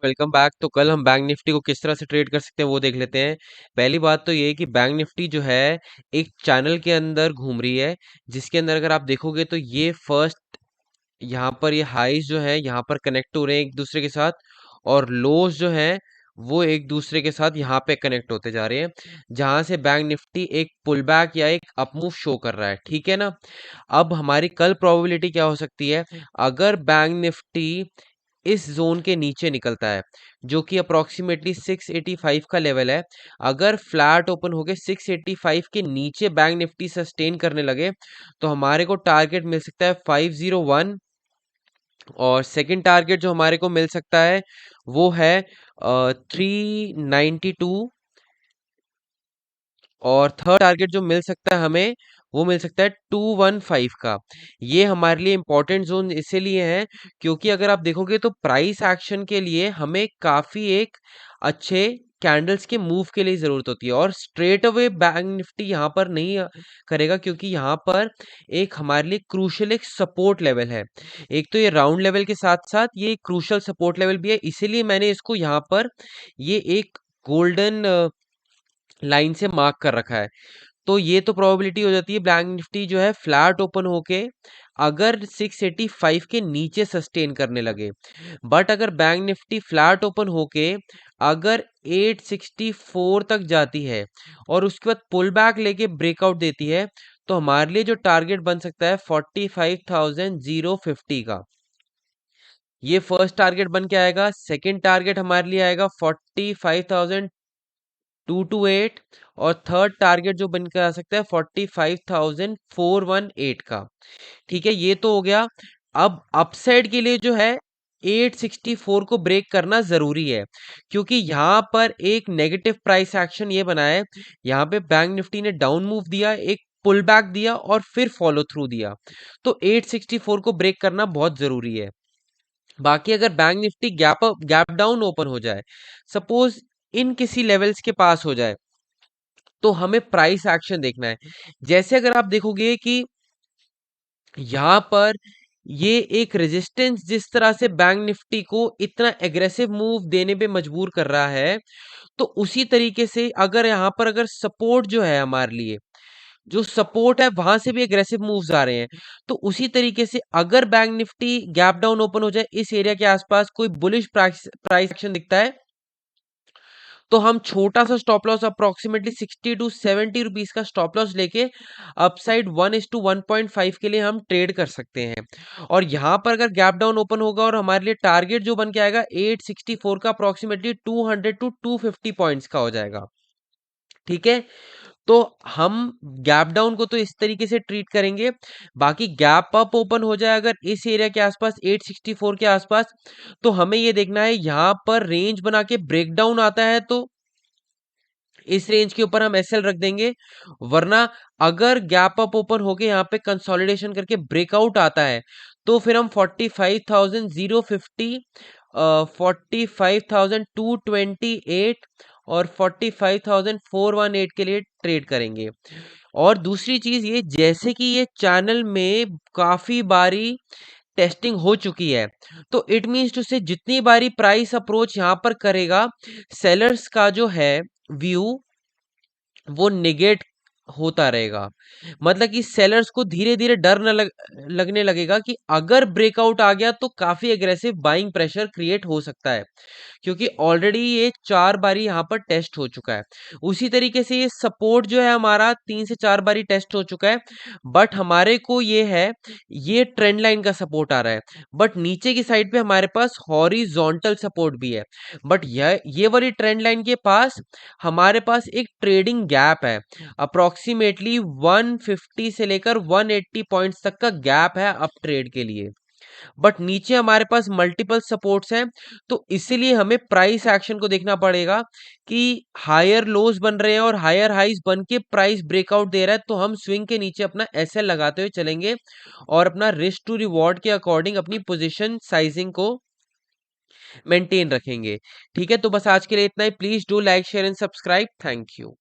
Welcome back. तो कल हम बैंक निफ्टी को किस तरह से ट्रेड कर सकते हैं वो देख लेते हैं। पहली बात तो ये है कि बैंक निफ्टी जो है एक चैनल के अंदर घूम रही है, जिसके अंदर अगर आप देखोगे तो ये फर्स्ट यहाँ पर ये हाईज जो है यहाँ पर कनेक्ट हो रहे हैं एक दूसरे के साथ, और लोज जो है वो एक दूसरे के साथ यहाँ पे कनेक्ट होते जा रहे हैं, जहां से बैंक निफ्टी एक पुल बैक या एक अपमूव शो कर रहा है। ठीक है ना। अब हमारी कल प्रोबेबिलिटी क्या हो सकती है, अगर बैंक निफ्टी इस जोन के नीचे निकलता है जो कि अप्रोक्सीमेटली 685 का लेवल है। अगर फ्लैट ओपन होके 685 के नीचे बैंक निफ्टी सस्टेन करने लगे तो हमारे को टारगेट मिल सकता है 501, और सेकंड टारगेट जो हमारे को मिल सकता है वो है 392, और थर्ड टारगेट जो मिल सकता है हमें वो मिल सकता है 215 का। ये हमारे लिए इंपॉर्टेंट जोन इसीलिए है क्योंकि अगर आप देखोगे तो प्राइस एक्शन के लिए हमें काफी एक अच्छे कैंडल्स के मूव के लिए जरूरत होती है, और स्ट्रेट अवे बैंक निफ्टी यहाँ पर नहीं करेगा, क्योंकि यहाँ पर एक हमारे लिए क्रूशियल एक सपोर्ट लेवल है। एक तो ये राउंड लेवल के साथ साथ ये क्रूशियल सपोर्ट लेवल भी है, इसीलिए मैंने इसको यहाँ पर ये एक गोल्डन लाइन से मार्क कर रखा है। तो ये तो प्रोबेबिलिटी हो जाती है बैंक निफ्टी जो है फ्लैट ओपन होके अगर 685 के नीचे सस्टेन करने लगे। बट अगर बैंक निफ्टी फ्लैट ओपन होके अगर 864 तक जाती है और उसके बाद पुल बैक लेके ब्रेकआउट देती है, तो हमारे लिए जो टारगेट बन सकता है 45,050 का। ये फर्स्ट टारगेट बन के आएगा। सेकंड टारगेट हमारे लिए आएगा 45,228, और थर्ड टारगेट जो बन के आ सकता है 45,418 का। ठीक है, ये तो हो गया। अब अपसाइड के लिए जो है 864 को ब्रेक करना जरूरी है, क्योंकि यहां पर एक नेगेटिव प्राइस एक्शन ये बना है। यहाँ पे बैंक निफ्टी ने डाउन मूव दिया, एक पुल बैक दिया और फिर फॉलो थ्रू दिया, तो 864 को ब्रेक करना बहुत जरूरी है। बाकी अगर bank Nifty gap down open हो जाए, सपोज इन किसी लेवल्स के पास हो जाए, तो हमें प्राइस एक्शन देखना है। जैसे अगर आप देखोगे कि यहाँ पर ये एक रेजिस्टेंस जिस तरह से बैंक निफ्टी को इतना एग्रेसिव मूव देने पे मजबूर कर रहा है, तो उसी तरीके से अगर यहाँ पर अगर सपोर्ट जो है हमारे लिए, जो सपोर्ट है वहां से भी एग्रेसिव मूव्स आ रहे हैं, तो उसी तरीके से अगर bank Nifty gap down open हो जाए इस एरिया के आसपास, कोई बुलिश प्राइस प्राइस एक्शन दिखता है, तो हम छोटा सा stop loss approximately 60 to 70 rupees का स्टॉप लॉस लेके अपसाइड 1:1.5 के लिए हम ट्रेड कर सकते हैं। और यहाँ पर अगर गैप डाउन ओपन होगा और हमारे लिए टारगेट जो बन के आएगा 864 का, अप्रोक्सीमेटली 200 to 250 पॉइंट्स का हो जाएगा। ठीक है, तो हम गैप डाउन को तो इस तरीके से ट्रीट करेंगे। बाकी गैप अप ओपन हो जाए अगर इस एरिया के आसपास 864 के आसपास, तो हमें ये देखना है यहाँ पर रेंज बना के ब्रेकडाउन आता है तो इस रेंज के ऊपर हम एसएल रख देंगे। वरना अगर गैप अप ओपन होके यहाँ पे कंसोलिडेशन करके ब्रेकआउट आता है, तो फिर हम 45,050, 45,228 और 45,418 के लिए ट्रेड करेंगे। और दूसरी चीज ये, जैसे कि ये चैनल में काफी बारी टेस्टिंग हो चुकी है, तो इट मीन्स टू से जितनी बारी प्राइस अप्रोच यहाँ पर करेगा, सेलर्स का जो है व्यू वो निगेट होता रहेगा। मतलब कि सेलर्स को धीरे धीरे डर लगने लगेगा कि अगर ब्रेकआउट आ गया तो काफी एग्रेसिव बाइंग प्रेशर क्रिएट हो सकता है, क्योंकि ऑलरेडी ये 4 बारी यहाँ पर टेस्ट हो चुका है। उसी तरीके से ये सपोर्ट जो है हमारा 3 से 4 बारी टेस्ट हो चुका है। बट हमारे को ये है, ये ट्रेंड लाइन का सपोर्ट आ रहा है, बट नीचे की साइड पे हमारे पास हॉरिजॉन्टल सपोर्ट भी है। बट ये वाली ट्रेंड लाइन के पास हमारे पास एक ट्रेडिंग गैप है, अप्रोक्सीमेटली 150 से लेकर 180 पॉइंट्स तक का गैप है अप ट्रेड के लिए। बट नीचे हमारे पास मल्टीपल सपोर्ट्स हैं, तो इसीलिए हमें प्राइस एक्शन को देखना पड़ेगा कि हायर लोज बन रहे हैं और हायर हाइज बन के प्राइस ब्रेकआउट दे रहा है, तो हम स्विंग के नीचे अपना एसएल लगाते हुए चलेंगे और अपना रिस्क टू रिवॉर्ड के अकॉर्डिंग अपनी पोजीशन साइजिंग को मेंटेन रखेंगे। ठीक है, तो बस आज के लिए इतना ही। Please do like share and subscribe. Thank you.